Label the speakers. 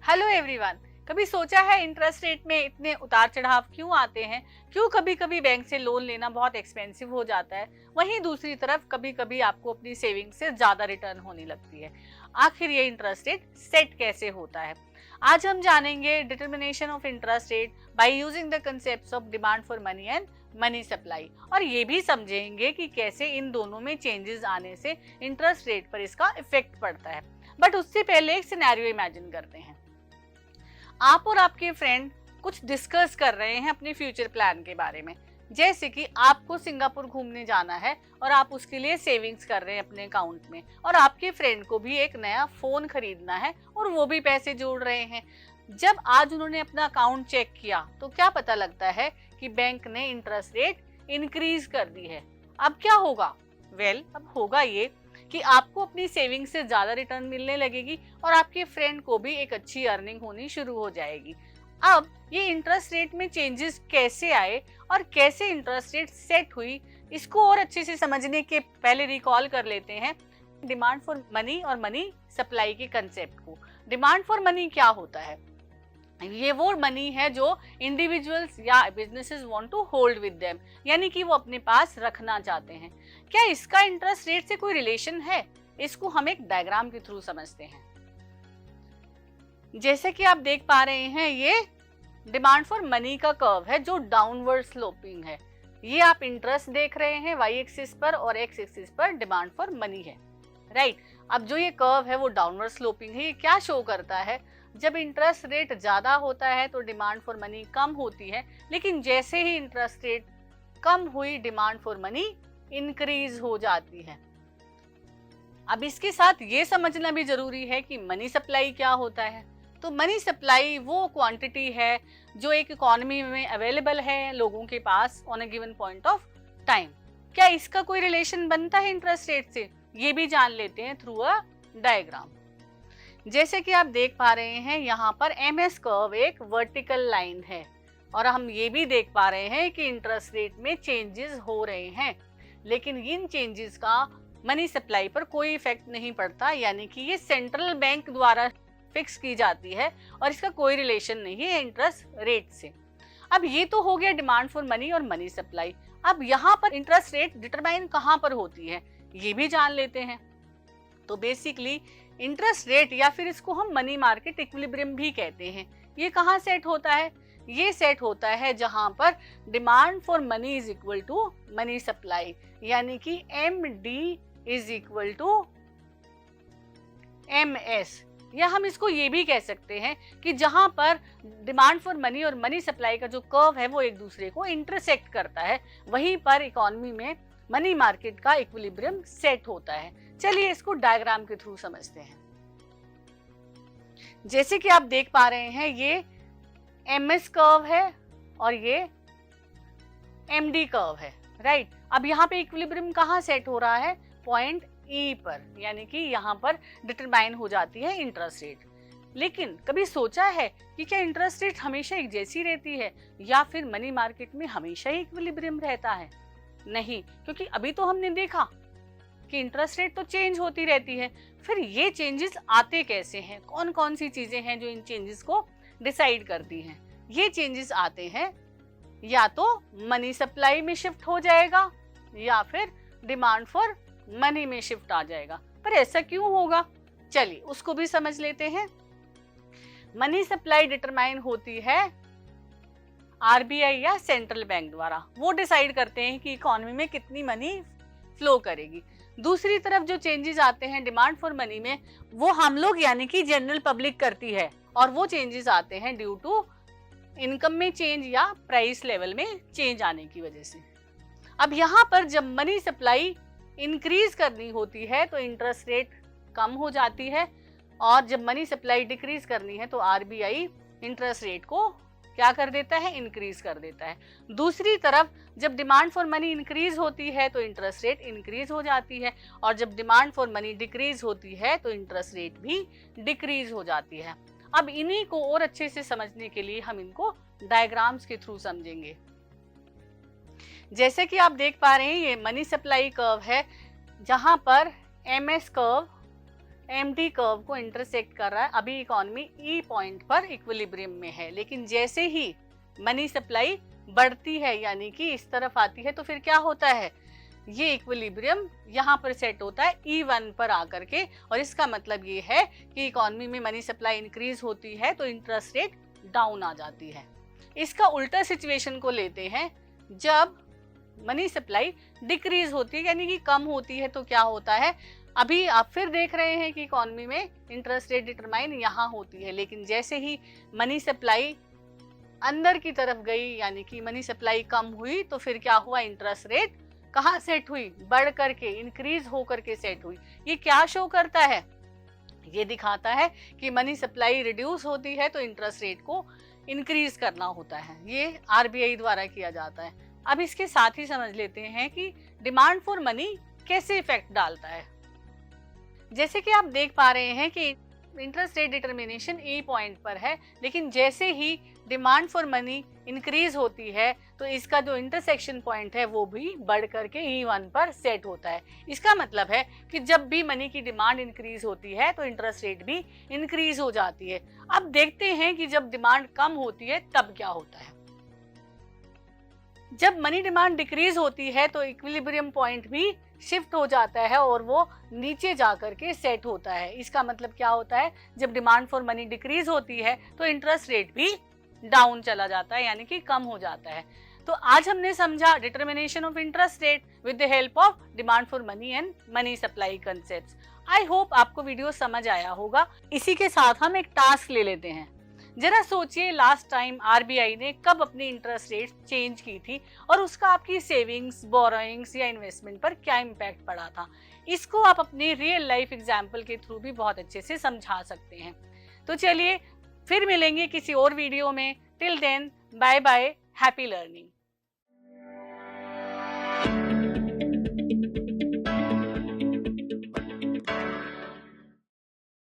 Speaker 1: Hello everyone, कभी सोचा है इंटरेस्ट रेट में इतने उतार चढ़ाव क्यों आते हैं? क्यों कभी कभी बैंक से लोन लेना बहुत एक्सपेंसिव हो जाता है, वहीं दूसरी तरफ कभी कभी आपको अपनी सेविंग से ज्यादा रिटर्न होने लगती है। आखिर ये इंटरेस्ट रेट सेट कैसे होता है? आज हम जानेंगे determination of interest rate by using the concepts of demand for money and money supply, और ये भी समझेंगे कि कैसे इन दोनों में चेंजेस आने से इंटरेस्ट रेट पर इसका इफेक्ट पड़ता है। बट उससे पहले एक सिनेरियो इमेजिन करते हैं। आप और आपके फ्रेंड कुछ डिस्कस कर रहे हैं अपने फ्यूचर प्लान के बारे में, जैसे कि आपको सिंगापुर घूमने जाना है और आप उसके लिए सेविंग्स कर रहे हैं अपने अकाउंट में, और आपके फ्रेंड को भी एक नया फोन खरीदना है और वो भी पैसे जोड़ रहे हैं। जब आज उन्होंने अपना अकाउंट चेक किया तो क्या पता लगता है कि बैंक ने इंटरेस्ट रेट इंक्रीज कर दी है। अब क्या होगा? अब होगा ये कि आपको अपनी सेविंग से ज्यादा रिटर्न मिलने लगेगी और आपके फ्रेंड को भी एक अच्छी अर्निंग होनी शुरू हो जाएगी। अब ये इंटरेस्ट रेट में चेंजेस कैसे आए और कैसे इंटरेस्ट रेट सेट हुई, इसको और अच्छे से समझने के पहले रिकॉल कर लेते हैं डिमांड फॉर मनी और मनी सप्लाई के कंसेप्ट को। डिमांड फॉर मनी क्या होता है? ये वो मनी है जो इंडिविजुअल्स या businesses want to hold with them, यानी कि वो अपने पास रखना चाहते हैं। क्या इसका इंटरेस्ट रेट से कोई रिलेशन है? इसको हम एक डायग्राम के थ्रू समझते हैं। जैसे कि आप देख पा रहे हैं, ये डिमांड फॉर मनी का कर्व है जो डाउनवर्ड स्लोपिंग है। ये आप इंटरेस्ट देख रहे हैं वाई एक्सिस पर, और एक्स एक्सिस पर डिमांड फॉर मनी है, राइट। अब जो ये कर्व है वो डाउनवर्ड स्लोपिंग है। ये क्या शो करता है? जब इंटरेस्ट रेट ज्यादा होता है तो डिमांड फॉर मनी कम होती है, लेकिन जैसे ही इंटरेस्ट रेट कम हुई डिमांड फॉर मनी इंक्रीज हो जाती है। अब इसके साथ ये समझना भी जरूरी है कि मनी सप्लाई क्या होता है। तो मनी सप्लाई वो क्वांटिटी है जो एक इकोनॉमी में अवेलेबल है लोगों के pass on a given point of time. क्या इसका कोई रिलेशन बनता है इंटरेस्ट रेट से? ये भी जान लेते हैं थ्रू अ डायग्राम। जैसे कि आप देख पा रहे हैं, यहाँ पर एमएस कर्व एक वर्टिकल लाइन है, और हम ये भी देख पा रहे हैं कि इंटरेस्ट रेट में चेंजेस हो रहे हैं, लेकिन इन चेंजेस का मनी सप्लाई पर कोई इफेक्ट नहीं पड़ता, यानी कि ये सेंट्रल बैंक द्वारा फिक्स की जाती है और इसका कोई रिलेशन नहीं है इंटरेस्ट रेट से। अब ये तो हो गया डिमांड फॉर मनी और मनी सप्लाई। अब यहाँ पर इंटरेस्ट रेट डिटरमाइन कहाँ पर होती है ये भी जान लेते हैं। तो बेसिकली इंटरेस्ट रेट, या फिर इसको हम मनी मार्केट इक्विलिब्रियम भी कहते हैं, ये कहाँ सेट होता है? ये सेट होता है जहां पर demand for money is equal to money supply, यानी कि M D is equal to M S. या हम इसको ये भी कह सकते हैं कि जहां पर डिमांड फॉर मनी और मनी सप्लाई का जो कर्व है वो एक दूसरे को इंटरसेक्ट करता है, वहीं पर इकोनॉमी में मनी मार्केट का इक्विलिब्रियम सेट होता है। चलिए इसको डायग्राम के थ्रू समझते हैं। जैसे कि आप देख पा रहे हैं, ये एमएस कर्व है और ये एमडी कर्व है, राइट। अब यहाँ पे इक्विलिब्रियम कहाँ सेट हो रहा है? पॉइंट ई पर, यानी कि यहाँ पर डिटरमाइन हो जाती है इंटरेस्ट रेट। लेकिन कभी सोचा है कि क्या इंटरेस्ट रेट हमेशा एक जैसी रहती है, या फिर मनी मार्केट में हमेशा ही इक्विलिब्रियम रहता है? नहीं, क्योंकि अभी तो हमने देखा कि इंटरेस्ट रेट तो चेंज होती रहती है। फिर ये चेंजेस आते कैसे हैं? कौन कौन सी चीजें हैं जो इन चेंजेस को डिसाइड करती हैं? ये चेंजेस आते हैं या तो मनी सप्लाई में शिफ्ट हो जाएगा या फिर डिमांड फॉर मनी में शिफ्ट आ जाएगा। पर ऐसा क्यों होगा? चलिए उसको भी समझ लेते हैं। मनी सप्लाई डिटरमाइन होती है आरबीआई या सेंट्रल बैंक द्वारा। वो डिसाइड करते हैं कि इकोनॉमी में कितनी मनी फ्लो करेगी। दूसरी तरफ जो चेंजेस आते हैं डिमांड फॉर मनी में, वो हम लोग यानी कि जनरल पब्लिक करती है, और वो चेंजेस आते हैं ड्यू टू इनकम में चेंज या प्राइस लेवल में चेंज आने की वजह से। अब यहाँ पर जब मनी सप्लाई इंक्रीज करनी होती है तो इंटरेस्ट रेट कम हो जाती है, और जब मनी सप्लाई डिक्रीज करनी है तो आरबीआई इंटरेस्ट रेट को क्या कर देता है? इंक्रीज कर देता है। दूसरी तरफ जब डिमांड फॉर मनी इंक्रीज होती है तो इंटरेस्ट रेट इंक्रीज हो जाती है, और जब डिमांड फॉर मनी डिक्रीज होती है तो इंटरेस्ट रेट भी डिक्रीज हो जाती है। अब इन्हीं को और अच्छे से समझने के लिए हम इनको डायग्राम्स के थ्रू समझेंगे। जैसे कि आप देख पा रहे हैं, ये मनी सप्लाई कर्व है जहां पर एमएस कर्व एमडी कर्व को इंटरसेक्ट कर रहा है। अभी इकोनॉमी ई पॉइंट पर इक्विलिब्रियम में है, लेकिन जैसे ही मनी सप्लाई बढ़ती है यानी कि इस तरफ आती है तो फिर क्या होता है, ये इक्विलिब्रियम यहाँ पर सेट होता है E1 पर आकर के। और इसका मतलब ये है कि इकोनॉमी में मनी सप्लाई इंक्रीज होती है तो इंटरेस्ट रेट डाउन आ जाती है। इसका उल्टा सिचुएशन को लेते हैं, जब मनी सप्लाई डिक्रीज होती है यानी कि कम होती है तो क्या होता है, अभी आप फिर देख रहे हैं कि इकोनॉमी में इंटरेस्ट रेट डिटरमाइन यहाँ होती है, लेकिन जैसे ही मनी सप्लाई अंदर की तरफ गई यानी कि मनी सप्लाई कम हुई तो फिर क्या हुआ, इंटरेस्ट रेट कहाँ सेट हुई, बढ़ करके इंक्रीज होकर के सेट हुई। ये क्या शो करता है, ये दिखाता है कि मनी सप्लाई रिड्यूस होती है तो इंटरेस्ट रेट को इंक्रीज करना होता है। ये आरबीआई द्वारा किया जाता है। अब इसके साथ ही समझ लेते हैं कि डिमांड फॉर मनी कैसे इफेक्ट डालता है। जैसे कि आप देख पा रहे हैं कि इंटरेस्ट रेट डिटर्मिनेशन ई पॉइंट पर है, लेकिन जैसे ही डिमांड फॉर मनी इंक्रीज होती है तो इसका जो इंटरसेक्शन पॉइंट है वो भी बढ़ करके E1 पर सेट होता है। इसका मतलब है कि जब भी मनी की डिमांड इंक्रीज होती है तो इंटरेस्ट रेट भी इंक्रीज हो जाती है। अब देखते हैं कि जब डिमांड कम होती है तब क्या होता है। जब मनी डिमांड डिक्रीज होती है तो इक्विलिब्रियम पॉइंट भी शिफ्ट हो जाता है और वो नीचे जाकर के सेट होता है। इसका मतलब क्या होता है, जब डिमांड फॉर मनी डिक्रीज होती है तो इंटरेस्ट रेट भी डाउन चला जाता है यानी कि कम हो जाता है। तो आज हमने समझा determination of interest rate with the help of demand for money and money supply concepts. I hope आपको वीडियो समझ आया होगा। इसी के साथ हम एक टास्क ले लेते हैं। जरा सोचिए, लास्ट टाइम आरबीआई ने कब अपनी इंटरेस्ट रेट चेंज की थी और उसका आपकी सेविंग्स, बोरोइंग्स या इन्वेस्टमेंट पर क्या इम्पैक्ट पड़ा था। इसको आप अपनी रियल लाइफ एग्जाम्पल के थ्रू भी बहुत अच्छे से समझा सकते हैं। तो चलिए फिर मिलेंगे किसी और वीडियो में। Till then, bye bye, happy learning.